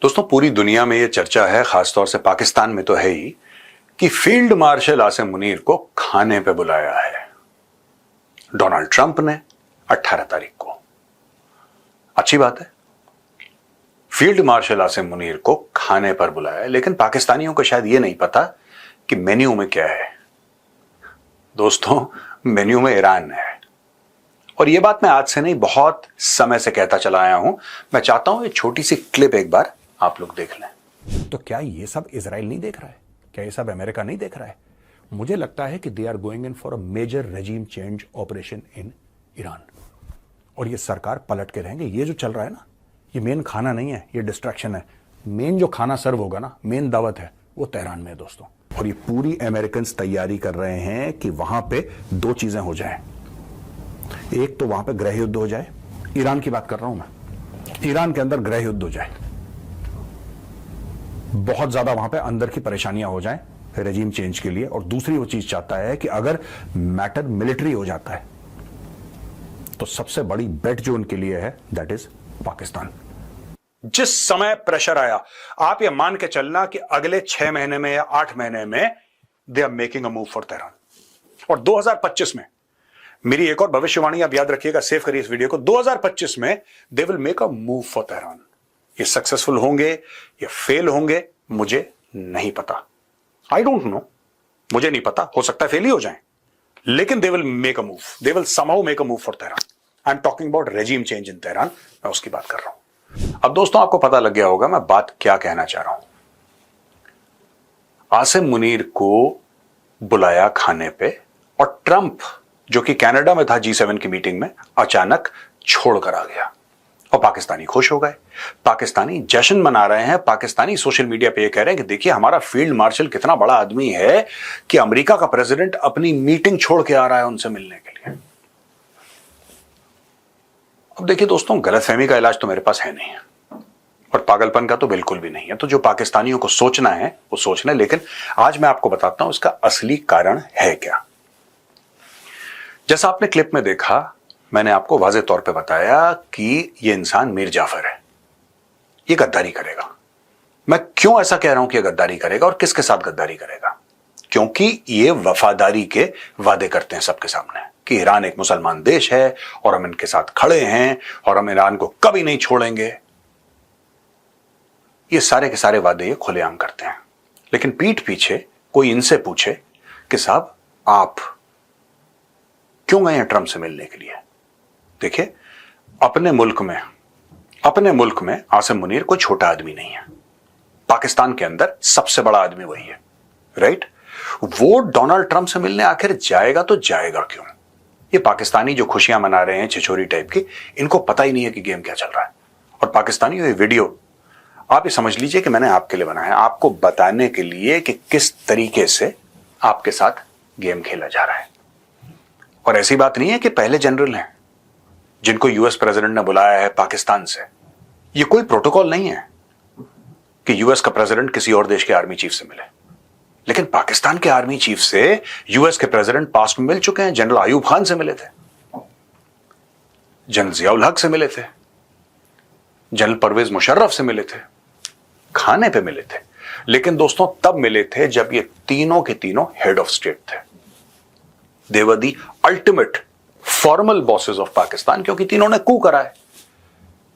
दोस्तों, पूरी दुनिया में यह चर्चा है, खासतौर से पाकिस्तान में तो है ही, कि फील्ड मार्शल आसिम मुनीर को खाने पे बुलाया है डोनाल्ड ट्रंप ने 18 तारीख को। अच्छी बात है, फील्ड मार्शल आसिम मुनीर को खाने पर बुलाया है, लेकिन पाकिस्तानियों को शायद यह नहीं पता कि मेन्यू में क्या है। दोस्तों, मेन्यू में ईरान है। और यह बात मैं आज से नहीं, बहुत समय से कहता चला आया हूं। मैं चाहता हूं ये छोटी सी क्लिप एक बार आप लोग देख लें। तो क्या ये सब इजराइल नहीं देख रहा है? क्या ये सब अमेरिका नहीं देख रहा है? मुझे लगता है कि they are going in for a major regime change operation in Iran, और ये सरकार पलट के रहेंगे। ये जो चल रहा है ना, ये मेन खाना नहीं है, ये डिस्ट्रैक्शन है। मेन जो खाना सर्व होगा ना, मेन दावत है, वो तेहरान में है दोस्तों। और ये पूरी अमेरिकन तैयारी कर रहे हैं कि वहां पे दो चीजें हो जाए। एक तो वहां पे गृह युद्ध हो जाए, ईरान की बात कर रहा हूं मैं, ईरान के अंदर गृह युद्ध हो जाए, बहुत ज्यादा वहां पे अंदर की परेशानियां हो जाएं रेजिम चेंज के लिए। और दूसरी वो चीज चाहता है कि अगर मैटर मिलिट्री हो जाता है तो सबसे बड़ी बेट जो उनके लिए है दैट इज पाकिस्तान। जिस समय प्रेशर आया, आप ये मान के चलना कि अगले 6 महीने में या 8 महीने में they are making a move for Tehran. और 2025 में, मेरी एक और भविष्यवाणी आप याद रखिएगा, सेव करिए इस वीडियो को, 2025 में they will make a move for Tehran. ये सक्सेसफुल होंगे या फेल होंगे मुझे नहीं पता, आई डोंट नो, मुझे नहीं पता, हो सकता है फेल ही हो जाए, लेकिन they will make a move, they will somehow make a move for Tehran. I am talking about regime change in Tehran, मैं उसकी बात कर रहा हूं। अब दोस्तों, आपको पता लग गया होगा मैं बात क्या कहना चाह रहा हूं। आसिम मुनीर को बुलाया खाने पे, और ट्रंप जो कि कनाडा में था G7 की मीटिंग में, अचानक छोड़कर आ गया। और पाकिस्तानी खुश हो गए, पाकिस्तानी जश्न मना रहे हैं, पाकिस्तानी सोशल मीडिया पे ये कह रहे हैं कि देखिए हमारा फील्ड मार्शल कितना बड़ा आदमी है कि अमेरिका का प्रेसिडेंट अपनी मीटिंग छोड़ के आ रहा है उनसे मिलने के लिए। अब देखिए दोस्तों, गलतफहमी का इलाज तो मेरे पास है नहीं, और पागलपन का तो बिल्कुल भी नहीं है। तो जो पाकिस्तानियों को सोचना है वो सोचना है, लेकिन आज मैं आपको बताता हूं इसका असली कारण है क्या। जैसा आपने क्लिप में देखा, मैंने आपको वाज़ेह तौर पे बताया कि ये इंसान मीर जाफर है, ये गद्दारी करेगा। मैं क्यों ऐसा कह रहा हूं कि ये गद्दारी करेगा और किसके साथ गद्दारी करेगा? क्योंकि ये वफादारी के वादे करते हैं सबके सामने कि ईरान एक मुसलमान देश है और हम इनके साथ खड़े हैं और हम ईरान को कभी नहीं छोड़ेंगे। ये सारे के सारे वादे ये खुलेआम करते हैं, लेकिन पीठ पीछे कोई इनसे पूछे कि साहब आप क्यों गए हैं ट्रंप से मिलने के लिए? देखिए, अपने मुल्क में आसिम मुनीर कोई छोटा आदमी नहीं है। पाकिस्तान के अंदर सबसे बड़ा आदमी वही है, राइट? वो डोनाल्ड ट्रंप से मिलने आखिर जाएगा तो जाएगा क्यों? ये पाकिस्तानी जो खुशियां मना रहे हैं छिछोरी टाइप की, इनको पता ही नहीं है कि गेम क्या चल रहा है। और पाकिस्तानी ये वीडियो आप ये समझ लीजिए कि मैंने आपके लिए बनाया है, आपको बताने के लिए कि किस तरीके से आपके साथ गेम खेला जा रहा है। और ऐसी बात नहीं है कि पहले जनरल हैं जिनको यूएस प्रेसिडेंट ने बुलाया है पाकिस्तान से। यह कोई प्रोटोकॉल नहीं है कि यूएस का प्रेसिडेंट किसी और देश के आर्मी चीफ से मिले, लेकिन पाकिस्तान के आर्मी चीफ से यूएस के प्रेसिडेंट पास्ट में मिल चुके हैं। जनरल अयूब खान से मिले थे, जनरल जियाउल हक से मिले थे, जनरल परवेज मुशर्रफ से मिले थे, खाने पे मिले थे। लेकिन दोस्तों, तब मिले थे जब ये तीनों के तीनों हेड ऑफ स्टेट थे। They were the ultimate formal bosses of Pakistan, क्योंकि तीनों ने कू कराए।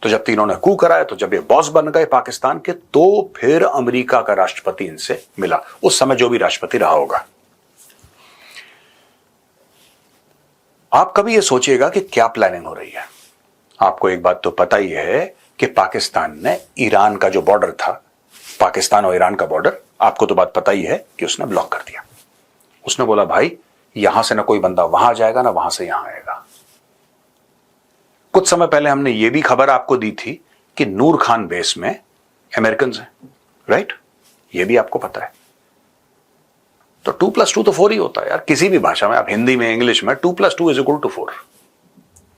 तो जब तीनों ने कू कराया, तो जब ये बॉस बन गए पाकिस्तान के, तो फिर अमेरिका का राष्ट्रपति इनसे मिला, उस समय जो भी राष्ट्रपति रहा होगा। आप कभी ये सोचिएगा कि क्या प्लानिंग हो रही है। आपको एक बात तो पता ही है कि पाकिस्तान ने ईरान का जो बॉर्डर था, पाकिस्तान और ईरान का बॉर्डर, आपको तो बात पता ही है कि उसने ब्लॉक कर दिया। उसने बोला भाई यहां से ना कोई बंदा वहां जाएगा ना वहां से यहां आएगा। कुछ समय पहले हमने यह भी खबर आपको दी थी कि नूर खान बेस में अमेरिकन हैं, राइट? यह भी आपको पता है। तो 2+2 तो 4 ही होता है यार, किसी भी भाषा में, आप हिंदी में, इंग्लिश में, 2+2 = 4।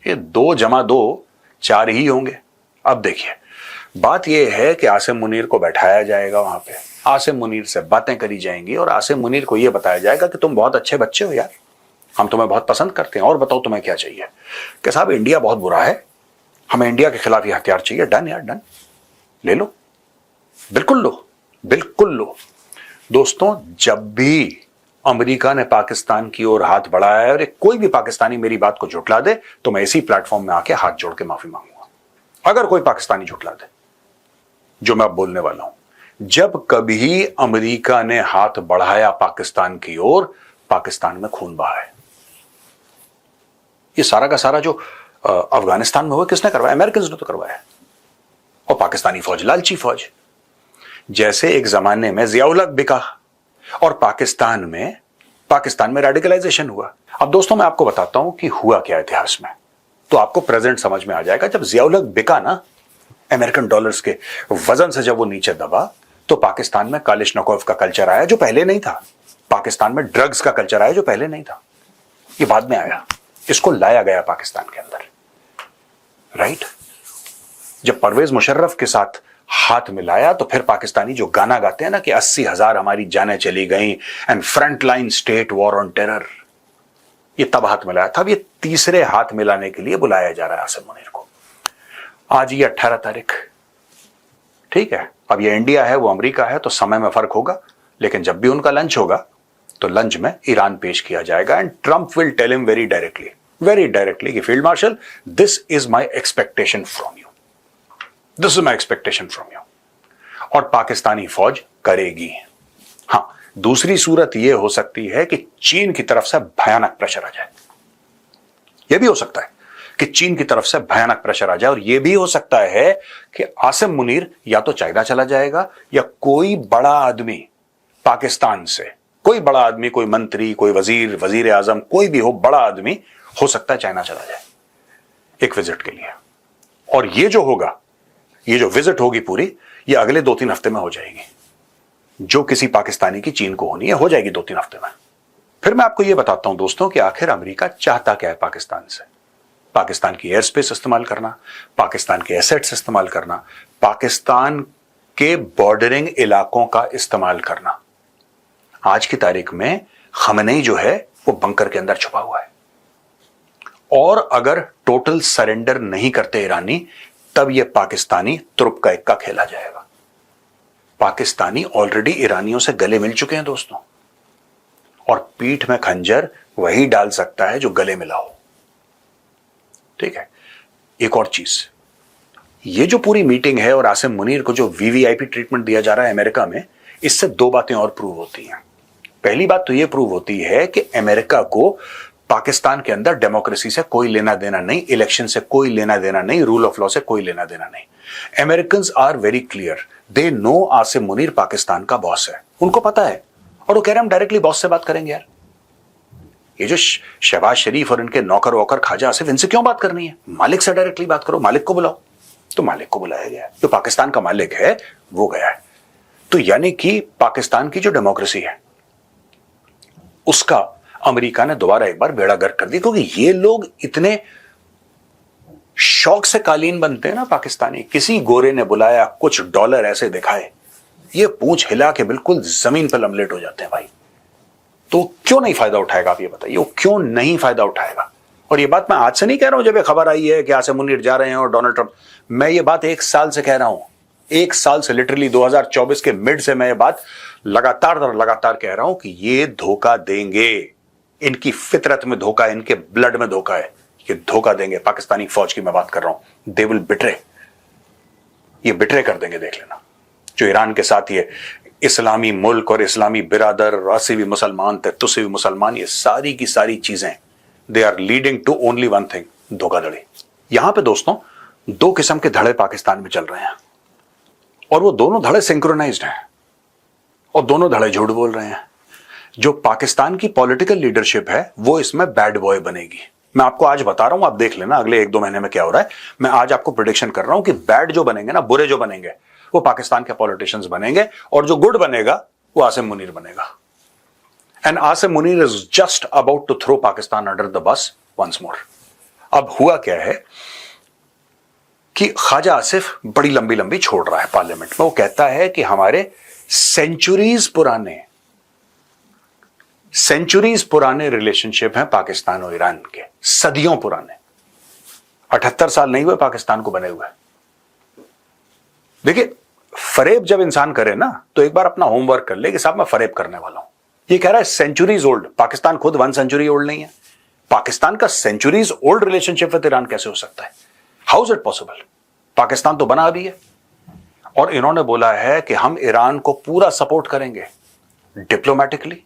ये 2 + 2 4 ही होंगे। अब देखिए, बात यह है कि आसिम मुनीर को बैठाया जाएगा वहां पे, आसिम मुनीर से बातें करी जाएंगी और आसिम मुनीर को यह बताया जाएगा कि तुम बहुत अच्छे बच्चे हो यार, हम तुम्हें बहुत पसंद करते हैं, और बताओ तुम्हें क्या चाहिए? कि साहब इंडिया बहुत बुरा है, हमें इंडिया के खिलाफ ये हथियार चाहिए, डन यार डन, ले लो। बिल्कुल लो, बिल्कुल लो। दोस्तों, जब भी अमेरिका ने पाकिस्तान की ओर हाथ बढ़ाया है और कोई भी पाकिस्तानी मेरी बात को झुठला दे तो मैं इसी प्लेटफॉर्म में आके हाथ जोड़ के माफी मांगूंगा। अगर कोई पाकिस्तानी झुठला दे जो मैं अब बोलने वाला हूं, जब कभी अमेरिका ने हाथ बढ़ाया पाकिस्तान की ओर, पाकिस्तान में खून बहा है। ये सारा का सारा जो अफगानिस्तान में हुआ किसने करवाया? अमेरिकन ने तो करवाया। और पाकिस्तानी फौज लालची फौज। जैसे एक जमाने में जियाउल हक बिका और पाकिस्तान में रेडिकलाइजेशन हुआ। अब दोस्तों मैं आपको बताता हूं कि हुआ क्या इतिहास में, तो आपको प्रेजेंट समझ में आ जाएगा। जब जियाउल हक बिका ना, अमेरिकन डॉलर्स के वजन से जब वो नीचे दबा, तो पाकिस्तान में कालिशनकोव का कल्चर आया जो पहले नहीं था। पाकिस्तान में ड्रग्स का कल्चर आया जो पहले नहीं था। ये बाद में आया, इसको लाया गया पाकिस्तान के अंदर, राइट। जब परवेज मुशर्रफ के साथ हाथ मिलाया तो फिर पाकिस्तानी जो गाना गाते हैं ना कि 80,000 हमारी जानें चली गई and front line state war on terror, ये तब हाथ मिलाया था। अब ये तीसरे हाथ मिलाने के लिए बुलाया जा रहा है आसिम मुनीर को। आज ये 18 तारीख, ठीक है। अब ये इंडिया है, वो अमेरिका है, तो समय में फर्क होगा, लेकिन जब भी उनका लंच होगा तो लंच में ईरान पेश किया जाएगा and Trump will tell him very directly कि field marshal, this is my expectation from you, this is my expectation from you. और पाकिस्तानी फौज करेगी। हां, दूसरी सूरत यह हो सकती है कि चीन की तरफ से भयानक प्रेशर आ जाए। यह भी हो सकता है कि चीन की तरफ से भयानक प्रेशर आ जाए, और यह भी हो सकता है कि आसिम मुनीर या तो चाइना चला जाएगा या कोई बड़ा आदमी पाकिस्तान से, कोई बड़ा आदमी, कोई मंत्री, कोई वजीर आजम, कोई भी हो, बड़ा आदमी हो सकता है चाइना चला जाए एक विजिट के लिए। और ये जो होगा, ये जो विजिट होगी पूरी, ये अगले 2-3 हफ्ते में हो जाएगी। जो किसी पाकिस्तानी की चीन को होनी है, हो जाएगी 2-3 हफ्ते में। फिर मैं आपको यह बताता हूं दोस्तों कि आखिर अमेरिका चाहता क्या है पाकिस्तान से। पाकिस्तान की एयर स्पेस इस्तेमाल करना, पाकिस्तान के एसेट्स इस्तेमाल करना, पाकिस्तान के बॉर्डरिंग इलाकों का इस्तेमाल करना। आज की तारीख में खमेनी जो है वो बंकर के अंदर छुपा हुआ है, और अगर टोटल सरेंडर नहीं करते ईरानी, तब यह पाकिस्तानी तुरुप का इक्का खेला जाएगा। पाकिस्तानी ऑलरेडी ईरानियों से गले मिल चुके हैं दोस्तों, और पीठ में खंजर वही डाल सकता है जो गले मिला हो, ठीक है। एक और चीज, ये जो पूरी मीटिंग है और आसिम मुनीर को जो वीवीआईपी ट्रीटमेंट दिया जा रहा है अमेरिका में, इससे 2 बातें और प्रूव होती हैं। पहली बात तो यह प्रूव होती है कि अमेरिका को पाकिस्तान के अंदर डेमोक्रेसी से कोई लेना देना नहीं, इलेक्शन से कोई लेना देना नहीं, रूल ऑफ लॉ से कोई लेना देना नहीं। Americans are very clear, they know Asim Munir Pakistan का बॉस है, उनको पता है, और वो कह रहे हैं हम डायरेक्टली बॉस से बात करेंगे। यार ये जो शहबाज शरीफ और इनके नौकर वोकर ख्वाजा आसिफ, इनसे क्यों बात करनी है? मालिक से डायरेक्टली बात करो, मालिक को बुलाओ। तो मालिक को बुलाया गया, जो पाकिस्तान का मालिक है वो गया है। तो यानी कि पाकिस्तान की जो डेमोक्रेसी है उसका अमेरिका ने दोबारा एक बार बेड़ा गर्क कर दिया, क्योंकि ये लोग इतने शौक से कालीन बनते हैं ना पाकिस्तानी। किसी गोरे ने बुलाया, कुछ डॉलर ऐसे दिखाए, ये पूंछ हिला के बिल्कुल जमीन पर लमलेट हो जाते हैं भाई। तो क्यों नहीं फायदा उठाएगा? आप ये बताइए, वो क्यों नहीं फायदा उठाएगा? और ये बात मैं आज से नहीं कह रहा हूं जब ये खबर आई है कि आसिम मुनीर जा रहे हैं और डोनाल्ड ट्रंप, मैं ये बात 1 साल से कह रहा हूं। 1 साल से, लिटरली 2024 के मिड से मैं ये बात लगातार कह रहा हूं कि ये धोखा देंगे। इनकी फितरत में धोखा है, इनके ब्लड में धोखा है, ये धोखा देंगे। पाकिस्तानी फौज की मैं बात कर रहा हूं, दे विल बिट्रे, ये बिट्रे कर देंगे, देख लेना। जो ईरान के साथ ये इस्लामी मुल्क और इस्लामी बिरादर, असि भी मुसलमान थे, तुसी भी मुसलमान, ये सारी की सारी चीजें they are leading to only one thing, धोखाधड़ी। यहां पे दोस्तों 2 किस्म के धड़े पाकिस्तान में चल रहे हैं, और वो दोनों धड़े सिंक्रोनाइज्ड हैं, और दोनों धड़े झूठ बोल रहे हैं। जो पाकिस्तान की पॉलिटिकल लीडरशिप है वो इसमें बैड बॉय बनेगी। मैं आपको आज बता रहा हूं, आप देख लेना अगले 1-2 महीने में क्या हो रहा है। मैं आज आपको प्रेडिक्शन कर रहा हूं कि बैड जो बनेंगे ना, बुरे जो बनेंगे, वो पाकिस्तान के पॉलिटिशियंस बनेंगे, और जो गुड बनेगा वो आसिम मुनीर बनेगा। And Asim Munir is just about to throw Pakistan under the bus once more. अब हुआ क्या है कि ख्वाजा आसिफ बड़ी लंबी लंबी छोड़ रहा है पार्लियामेंट में। वो कहता है कि हमारे सेंचुरीज पुराने रिलेशनशिप हैं पाकिस्तान और ईरान के, सदियों पुराने। 78 साल नहीं हुए पाकिस्तान को बने हुए। देखिए, फरेब जब इंसान करे ना तो एक बार अपना होमवर्क कर ले कि साहब मैं फरेब करने वाला हूं। ये कह रहा है सेंचुरीज ओल्ड, पाकिस्तान खुद 1 सेंचुरी ओल्ड नहीं है। पाकिस्तान का centuries old relationship with Iran कैसे हो सकता है? How is it possible? Pakistan तो बना अभी है। और इन्होंने बोला है कि हम ईरान को पूरा सपोर्ट करेंगे, डिप्लोमेटिकली,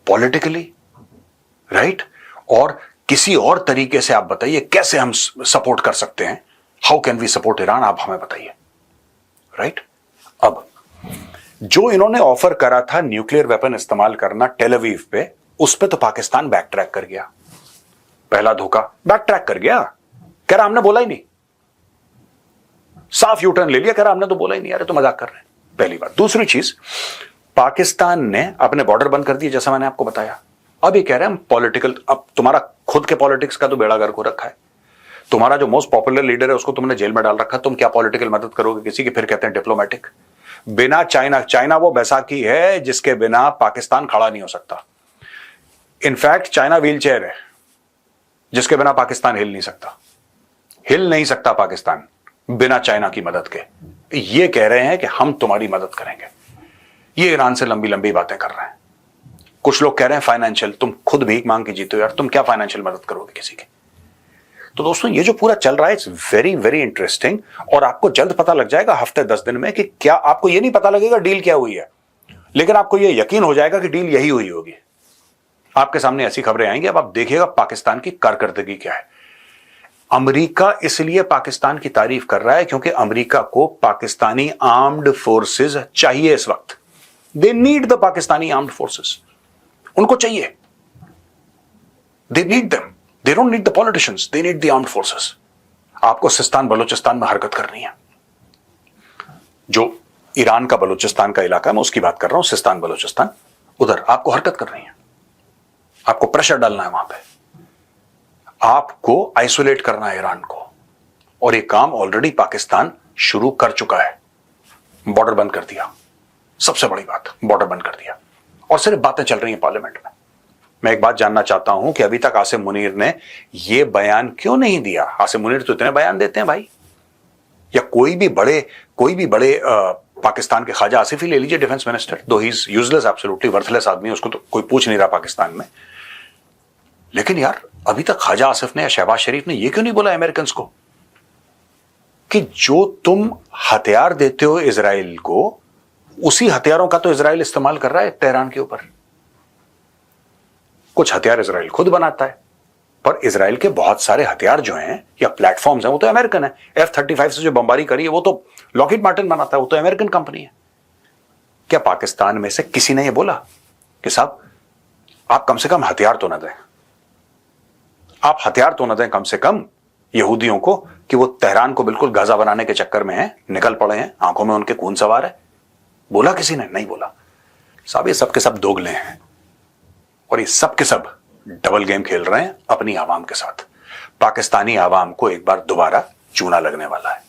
पॉलिटिकली, राइट? और किसी और तरीके से आप बताइए कैसे हम सपोर्ट कर सकते हैं। How can we support Iran, आप हमें बताइए, राइट? अब जो इन्होंने ऑफर करा था न्यूक्लियर वेपन इस्तेमाल करना टेल अवीव पे, उस पे तो पाकिस्तान बैक ट्रैक कर गया। पहला धोखा, बैक ट्रैक कर गया, कह रहा हमने बोला ही नहीं, साफ यूटर्न ले लिया, कह रहा हमने तो बोला ही नहीं, यार तो मजाक कर रहे हैं। पहली बात। दूसरी चीज, पाकिस्तान ने अपने बॉर्डर बंद कर दिए जैसा मैंने आपको बताया। अब ये कह रहे हैं हम पॉलिटिकल, अब तुम्हारा खुद के पॉलिटिक्स का तो बेड़ा गर्क हो रखा है। तुम्हारा जो मोस्ट पॉपुलर लीडर है उसको तुमने जेल में डाल रखा, तुम क्या पॉलिटिकल मदद करोगे किसी की? फिर कहते हैं डिप्लोमेटिक। बिना चाइना वो बैसाखी है जिसके बिना पाकिस्तान खड़ा नहीं हो सकता। इनफैक्ट चाइना व्हील चेयर है जिसके बिना पाकिस्तान हिल नहीं सकता। हिल नहीं सकता पाकिस्तान बिना चाइना की मदद के। ये कह रहे हैं कि हम तुम्हारी मदद करेंगे। ये ईरान से लंबी लंबी बातें कर रहे हैं। कुछ लोग कह रहे हैं फाइनेंशियल, तुम खुद भीख मांग के जीते हो यार, तुम क्या फाइनेंशियल मदद करोगे किसी की? तो दोस्तों ये जो पूरा चल रहा है इट्स वेरी वेरी इंटरेस्टिंग। और आपको जल्द पता लग जाएगा हफ्ते 10 दिन में कि क्या, आपको ये नहीं पता लगेगा डील क्या हुई है, लेकिन आपको ये यकीन हो जाएगा कि डील यही हुई होगी। आपके सामने ऐसी खबरें आएंगी, अब आप देखिएगा पाकिस्तान की कारकर्दगी क्या है। अमेरिका इसलिए पाकिस्तान की तारीफ कर रहा है क्योंकि अमेरिका को पाकिस्तानी आर्म्ड फोर्सेस चाहिए इस वक्त। They need the Pakistani armed forces, उनको चाहिए। They need them, they don't need the politicians, they need the armed forces. आपको सिस्तान बलूचिस्तान में हरकत करनी है। जो ईरान का बलूचिस्तान का इलाका है, मैं उसकी बात कर रहा हूं, सिस्तान बलूचिस्तान, उधर आपको हरकत करनी है, आपको प्रेशर डालना है वहां पे, आपको आइसोलेट करना है ईरान को। और ये काम ऑलरेडी पाकिस्तान शुरू कर चुका है। बॉर्डर बंद कर दिया, सबसे बड़ी बात, बॉर्डर बंद कर दिया। और सिर्फ बातें चल रही हैं पार्लियामेंट में। मैं एक बात जानना चाहता हूं कि अभी तक आसिम मुनीर ने यह बयान क्यों नहीं दिया? आसिम मुनीर तो इतने बयान देते हैं भाई, या कोई भी बड़े पाकिस्तान के ख्वाजा आसिफ ही ले लीजिए, डिफेंस मिनिस्टर, दो he is useless, absolutely worthless आदमी, उसको तो कोई पूछ नहीं रहा पाकिस्तान में। लेकिन यार अभी तक ख्वाजा आसिफ ने या शहबाज शरीफ ने यह क्यों नहीं बोला अमेरिकन को कि जो तुम हथियार देते हो इजराइल को, उसी हथियारों का तो इजराइल इस्तेमाल कर रहा है तेहरान के ऊपर। कुछ हथियार इजराइल खुद बनाता है, पर इजराइल के बहुत सारे हथियार जो हैं या प्लेटफॉर्म्स हैं वो तो अमेरिकन है। F-35 से जो बमबारी करी है वो तो लॉकहीड मार्टिन बनाता है, वो तो अमेरिकन कंपनी है। क्या पाकिस्तान में से किसी ने यह बोला कि साहब आप कम से कम हथियार तो न दें, आप हथियार तो न दें कम से कम यहूदियों को, कि वो तेहरान को बिल्कुल गाजा बनाने के चक्कर में है, निकल पड़े हैं, आंखों में उनके खून सवार है? बोला किसी ने? नहीं बोला। साहब ये सब के सब दोगले हैं और ये सब के सब डबल गेम खेल रहे हैं अपनी आवाम के साथ। पाकिस्तानी आवाम को एक बार दोबारा चूना लगने वाला है।